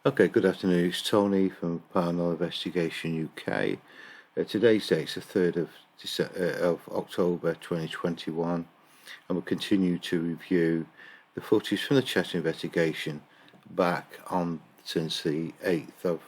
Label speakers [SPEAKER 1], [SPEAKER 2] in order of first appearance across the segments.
[SPEAKER 1] Okay, good afternoon. It's Tony from Paranormal Investigation UK. Today's date is the 3rd of October 2021, and we'll continue to review the footage from the Cheshire investigation back on since the 8th of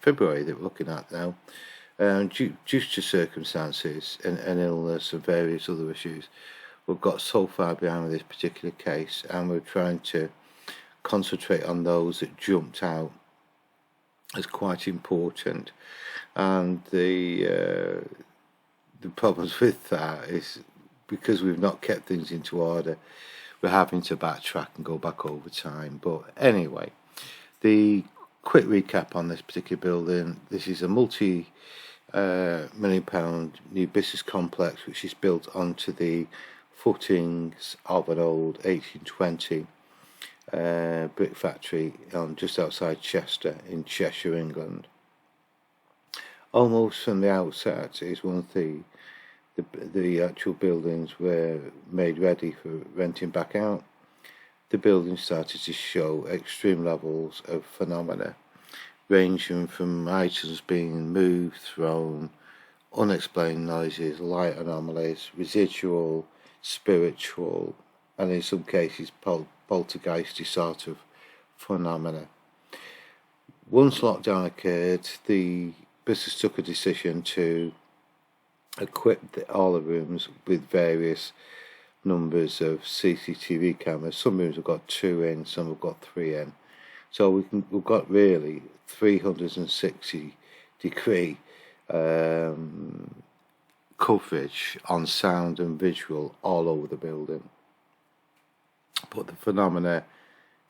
[SPEAKER 1] February that we're looking at now. Due to circumstances and illness and various other issues, we've got so far behind with this particular case, and we're trying to concentrate on those that jumped out as quite important. And the problems with that is because we've not kept things into order, we're having to backtrack and go back over time. But anyway, the quick recap on this particular building: this is a multi-million-pound new business complex which is built onto the footings of an old 1820 brick factory just outside Chester in Cheshire, England. Almost from the outset, is one of the actual buildings were made ready for renting back out. The building started to show extreme levels of phenomena, ranging from items being moved, thrown, unexplained noises, light anomalies, residual, spiritual, and in some cases poltergeisty sort of phenomena. Once lockdown occurred, the business took a decision to equip all the rooms with various numbers of CCTV cameras. Some rooms have got 2 in, some have got 3 in. So we've got really 360-degree coverage on sound and visual all over the building. But the phenomena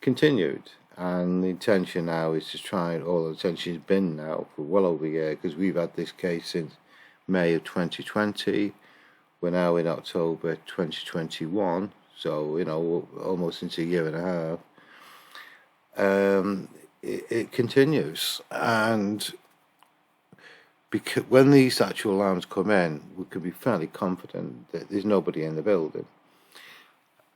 [SPEAKER 1] continued, and the intention now is to try, and all the attention has been now for well over a year, because we've had this case since May of 2020. We're now in October 2021, so almost into a year and a half. It continues, and because when these actual alarms come in, we can be fairly confident that there's nobody in the building.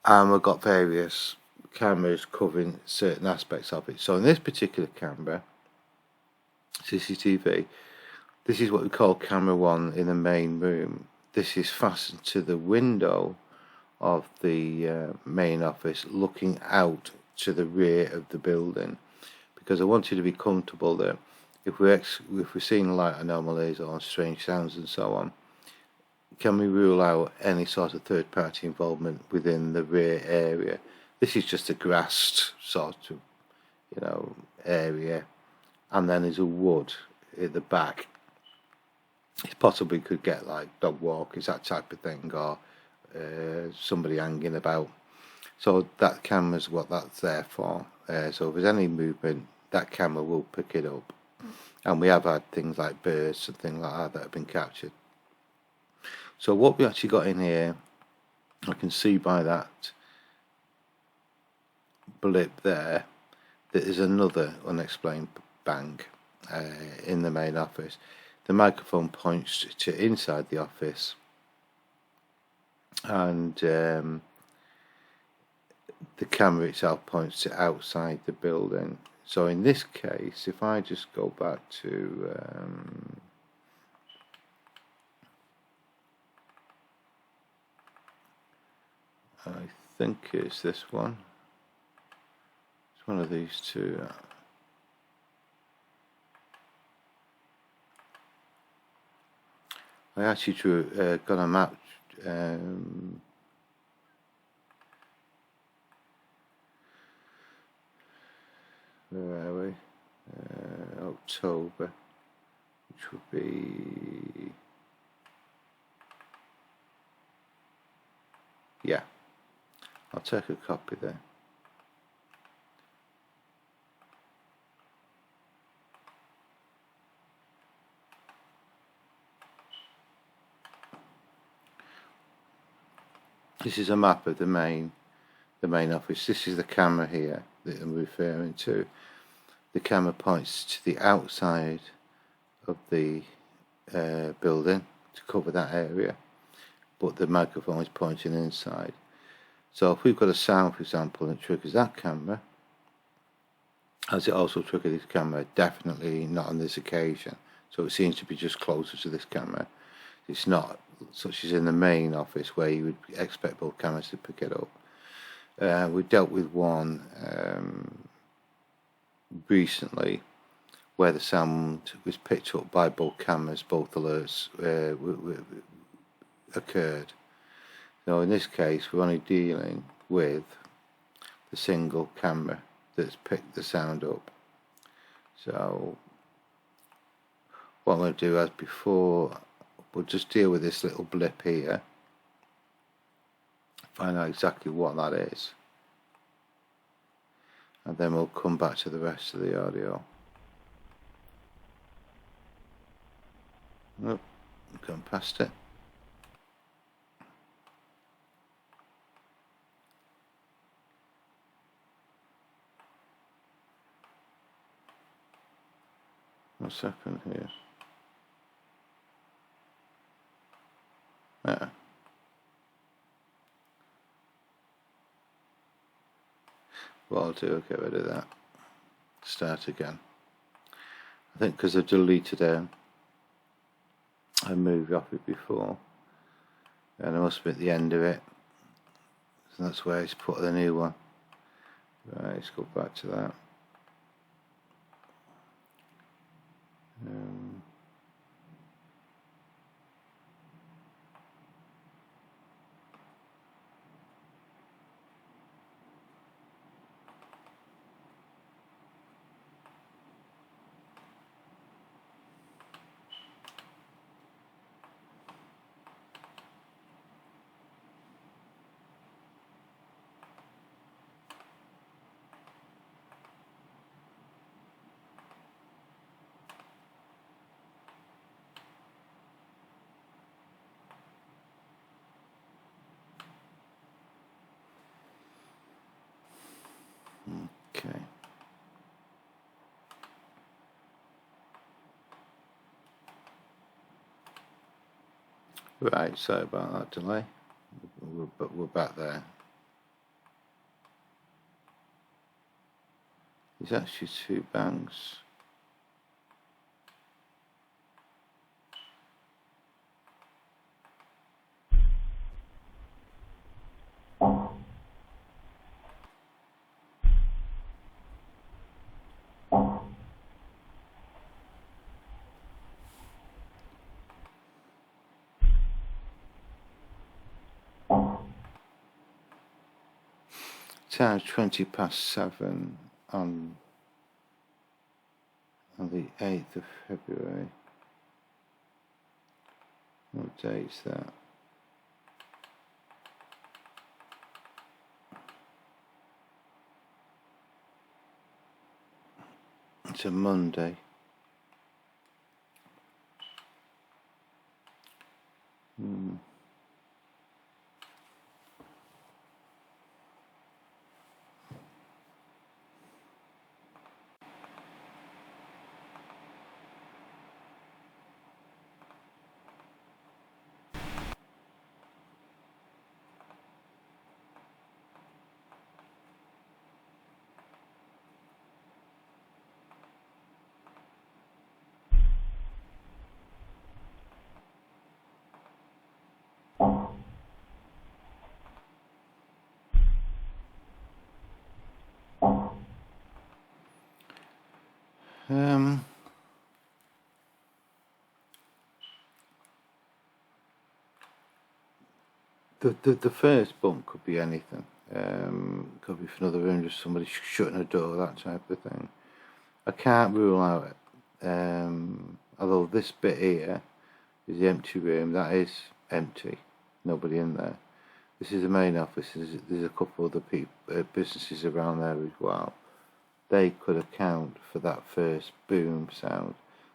[SPEAKER 1] And we've got various cameras covering certain aspects of it. So in this particular camera, CCTV, this is what we call camera 1 in the main room. This is fastened to the window of the main office, looking out to the rear of the building, because I want you to be comfortable that if we're seeing light anomalies or strange sounds and so on, can we rule out any sort of third-party involvement within the rear area? This is just a grassed sort of, area, and then there's a wood at the back. It possibly could get like dog walkers, that type of thing, or somebody hanging about. So that camera's what that's there for. So if there's any movement, that camera will pick it up. And we have had things like birds and things like that have been captured. So what we actually got in here, I can see by that blip there that there's another unexplained bang in the main office. The microphone points to inside the office, and the camera itself points to outside the building. So in this case, if I just go back to I think it's this one. It's one of these two. I actually got a map. Where are we? October, which would be, yeah. I'll take a copy there. This is a map of the main office. This is the camera here that I'm referring to. The camera points to the outside of the building to cover that area, but the microphone is pointing inside. So if we've got a sound, for example, and it triggers that camera, Has it also triggered this camera? Definitely not on this occasion. So it seems to be just closer to this camera. It's not such as in the main office where you would expect both cameras to pick it up. We dealt with one recently where the sound was picked up by both cameras, both alerts occurred. So in this case, we're only dealing with the single camera that's picked the sound up. So what I'm going to do, as before, we'll just deal with this little blip here, find out exactly what that is, and then we'll come back to the rest of the audio. Oh, I've gone past it. What's happened here? What I'll do, I'll get rid of that. Start again. I think because I've deleted it, I moved off it before, and I must be at the end of it. So that's where it's put the new one. Right, let's go back to that. Okay. Right, sorry about that delay, but we're back there. There's actually two banks. Time's 7:20 on the 8th of February. What date's that? It's a Monday. The first bump could be anything. Could be from another room, just somebody shutting a door, that type of thing. I can't rule out although this bit here is the empty room. That is empty, nobody in there. This is the main office. There's a couple other businesses around there as well. They could account for that first boom sound.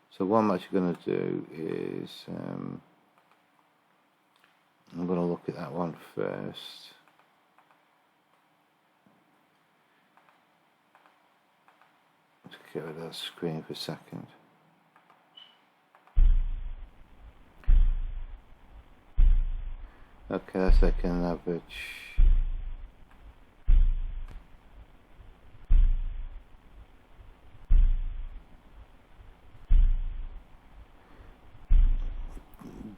[SPEAKER 1] So what I'm actually going to do is I'm going to look at that one first. Let's get rid of that screen for a second. Okay, that's like an average.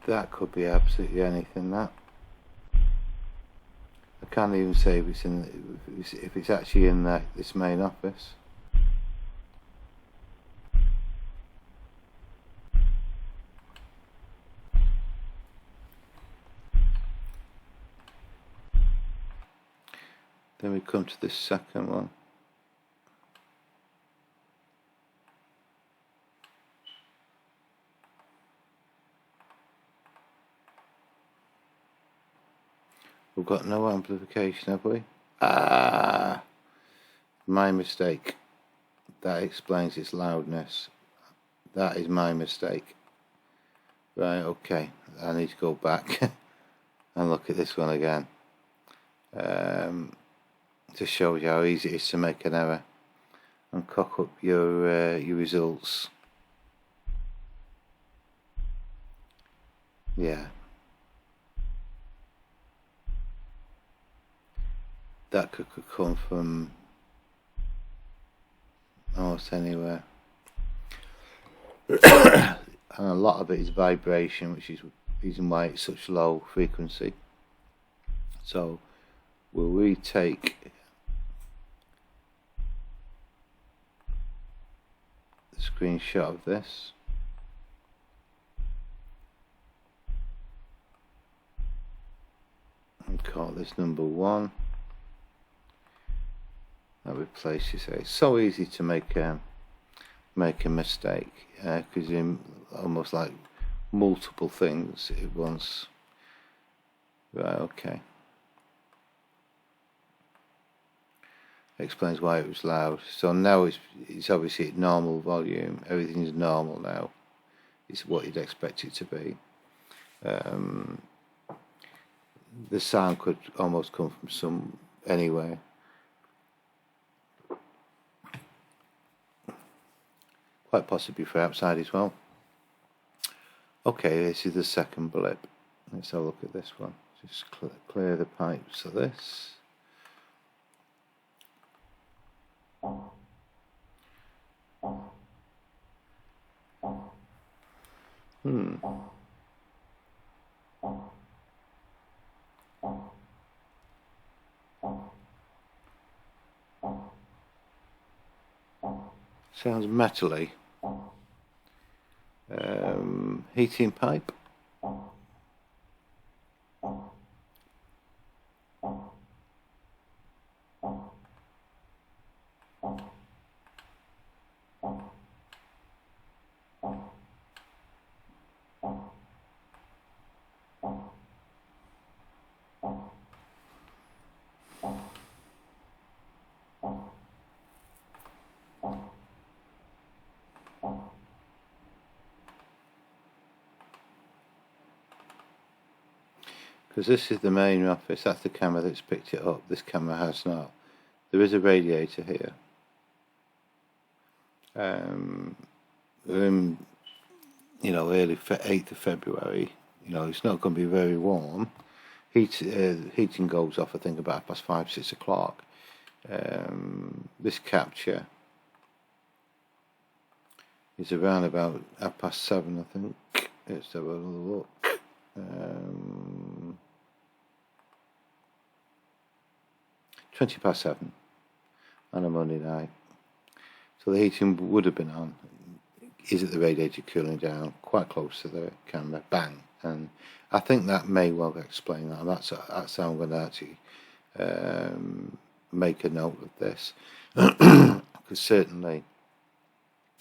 [SPEAKER 1] That could be absolutely anything. That I can't even say if it's actually in this main office. Then we come to this second one. We've got no amplification, have we? Ah, my mistake. That explains its loudness. That is my mistake. Right, okay. I need to go back and look at this one again. Just shows you how easy it is to make an error and cock up your results. Yeah. That could come from almost anywhere. And a lot of it is vibration, which is the reason why it's such low frequency. So we'll retake the screenshot of this. And call this number 1. That replaces it. It's so easy to make a mistake because you're almost like multiple things at once. Right, okay. Explains why it was loud. So now it's obviously at normal volume. Everything's normal now. It's what you'd expect it to be. The sound could almost come from anywhere. Quite possibly for outside as well. Okay, this is the second blip. Let's have a look at this one. Just clear the pipes of this. Sounds metally. Heating pipe. Because this is the main office, that's the camera that's picked it up, this camera has not. There is a radiator here. We're in, early 8th of February, it's not going to be very warm. Heating goes off, I think, about 5, 6 o'clock. This capture is around about 7:30, I think. Let's have a look. 7:20 on a Monday night. So the heating would have been on. Is it the radiator cooling down quite close to the camera? Bang. And I think that may well explain that. And that's how I'm going to actually make a note of this. Because certainly,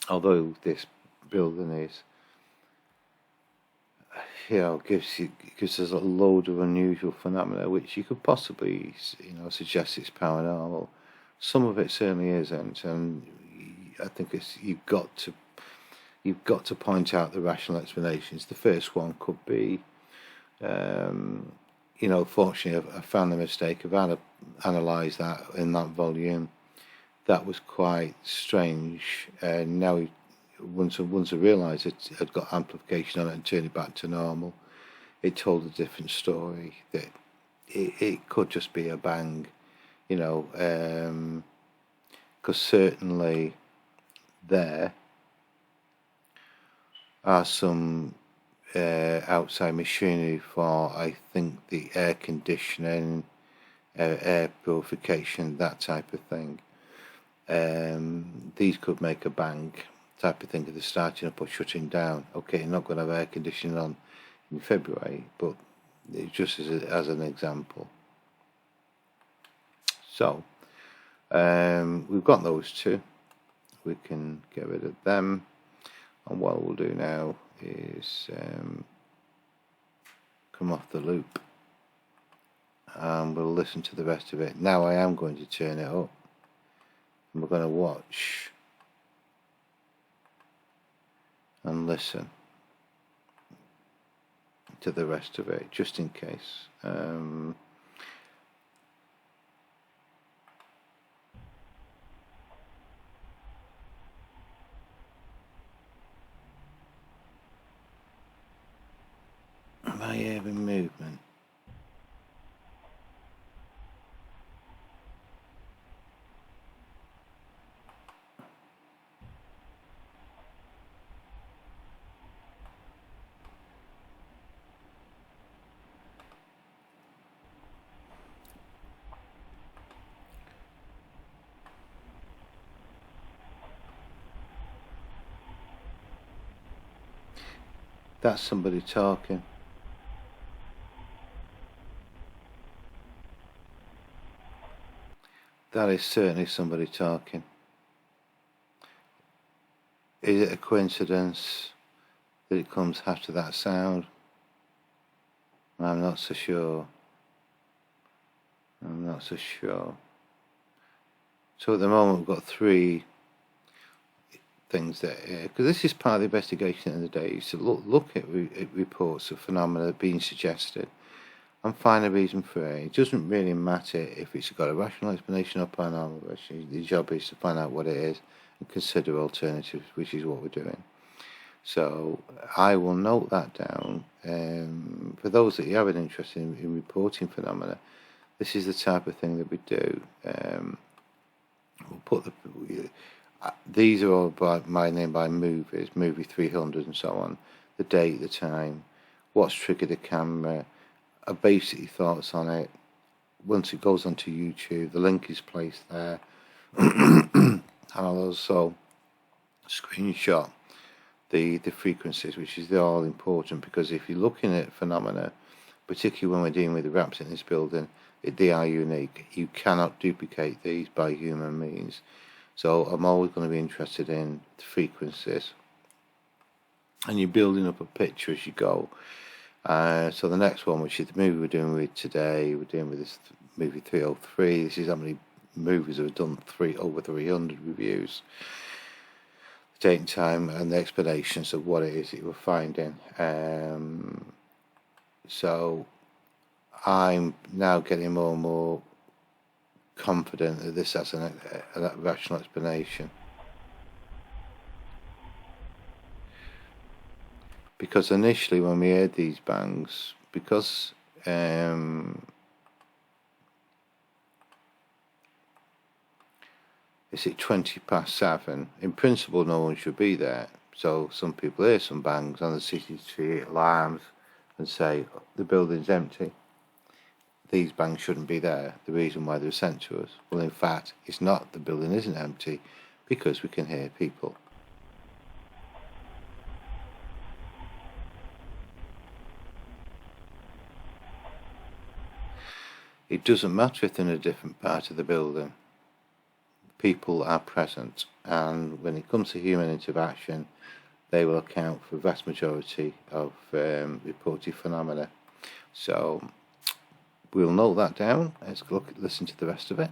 [SPEAKER 1] although this building is, gives us a load of unusual phenomena, which you could possibly, suggest it's paranormal. Some of it certainly isn't, and I think you've got to point out the rational explanations. The first one could be, fortunately, I found the mistake. I've analysed that in that volume. That was quite strange. Now, once I realised it had got amplification on it and turned it back to normal, it told a different story. That it could just be a bang, because certainly there are some outside machinery for, I think, the air conditioning, air purification, that type of thing. These could make a bang type of thing if they're starting up or shutting down. Okay, you're not going to have air conditioning on in February, but it's just as an example. So we've got those two. We can get rid of them, and what we'll do now is come off the loop, and we'll listen to the rest of it. Now I am going to turn it up, and we're going to watch and listen to the rest of it, just in case. Am I hearing movement? That's somebody talking. That is certainly somebody talking. Is it a coincidence that it comes after that sound? I'm not so sure. So at the moment we've got three things that, because this is part of the investigation in the day, so look at reports of phenomena being suggested and find a reason for it. It doesn't really matter if it's got a rational explanation or paranormal. The job is to find out what it is and consider alternatives, which is what we're doing. So I will note that down. For those that you have an interest in reporting phenomena, this is the type of thing that we do. We'll put these are all by my name by movies, movie 300 and so on, the date, the time, what's triggered the camera, basically thoughts on it. Once it goes onto YouTube, the link is placed there. And I'll also screenshot the frequencies, which is all important, because if you're looking at phenomena, particularly when we're dealing with the raps in this building, they are unique. You cannot duplicate these by human means. So I'm always going to be interested in the frequencies, and you're building up a picture as you go. So the next one, which is the movie we're doing with today, we're doing with this movie 303. This is how many movies have done over 300 reviews. The date and time and the explanations of what it is that we're finding. So I'm now getting more and more confident that this has a rational explanation. Because initially when we heard these bangs, because it's at 7:20, in principle no one should be there. So some people hear some bangs on the CCTV alarms and say the building's empty. These bangs shouldn't be there. The reason why they were sent to us. Well, in fact, it's not. The building isn't empty because we can hear people. It doesn't matter if they're in a different part of the building. People are present, and when it comes to human interaction, they will account for the vast majority of reported phenomena. So we'll note that down. Let's listen to the rest of it.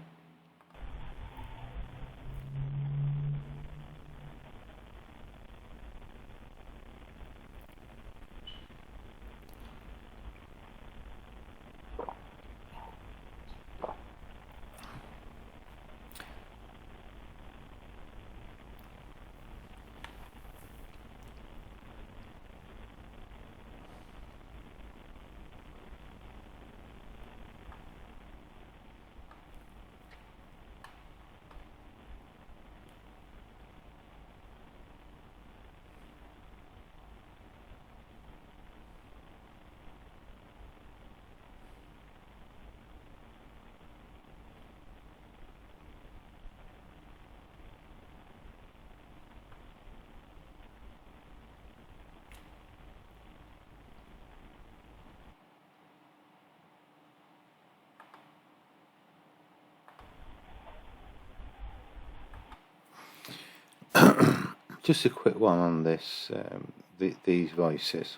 [SPEAKER 1] Just a quick one on this, these voices,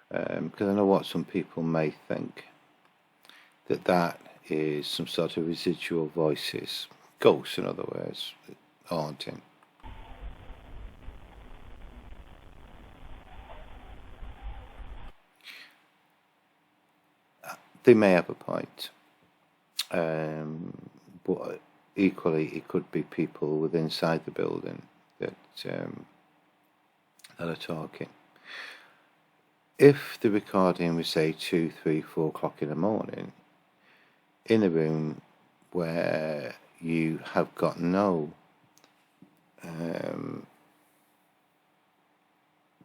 [SPEAKER 1] because I know what some people may think, that is some sort of residual voices, ghosts in other words, haunting. They may have a point, but equally it could be people within inside the building that are talking. If the recording was say 2, 3, 4 o'clock in the morning, in a room where you have got no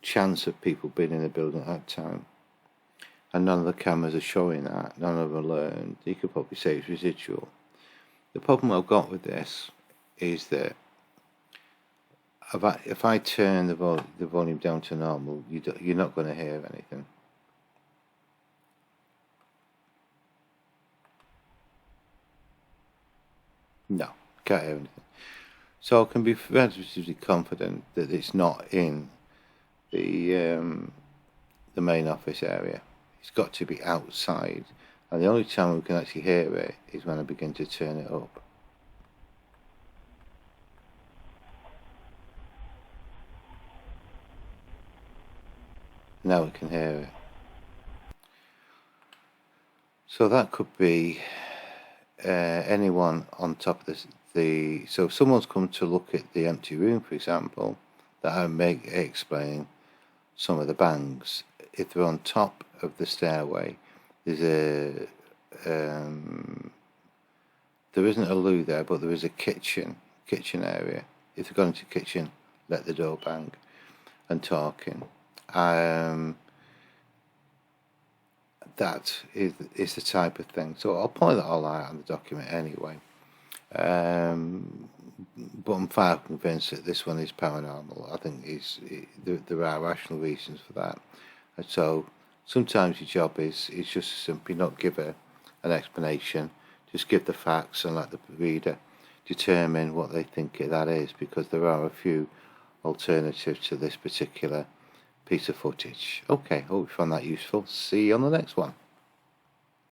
[SPEAKER 1] chance of people being in the building at that time, and none of the cameras are showing that, none of them are learned, you could probably say it's residual. The problem I've got with this is that if I turn the volume down to normal, you're not going to hear anything. No, can't hear anything. So I can be relatively confident that it's not in the main office area. It's got to be outside, and the only time we can actually hear it is when I begin to turn it up. Now we can hear it. So that could be anyone on top of this. So if someone's come to look at the empty room, for example, that I explain some of the bangs. If they're on top of the stairway, there's there isn't a loo there, but there is a kitchen area. If they're going to the kitchen, let the door bang and talking. That is the type of thing. So I'll point that all out on the document anyway. But I'm far convinced that this one is paranormal. I think there are rational reasons for that. And so sometimes your job is just simply not give an explanation, just give the facts and let the reader determine what they think that is, because there are a few alternatives to this particular piece of footage. Okay, hope you found that useful. See you on the next one.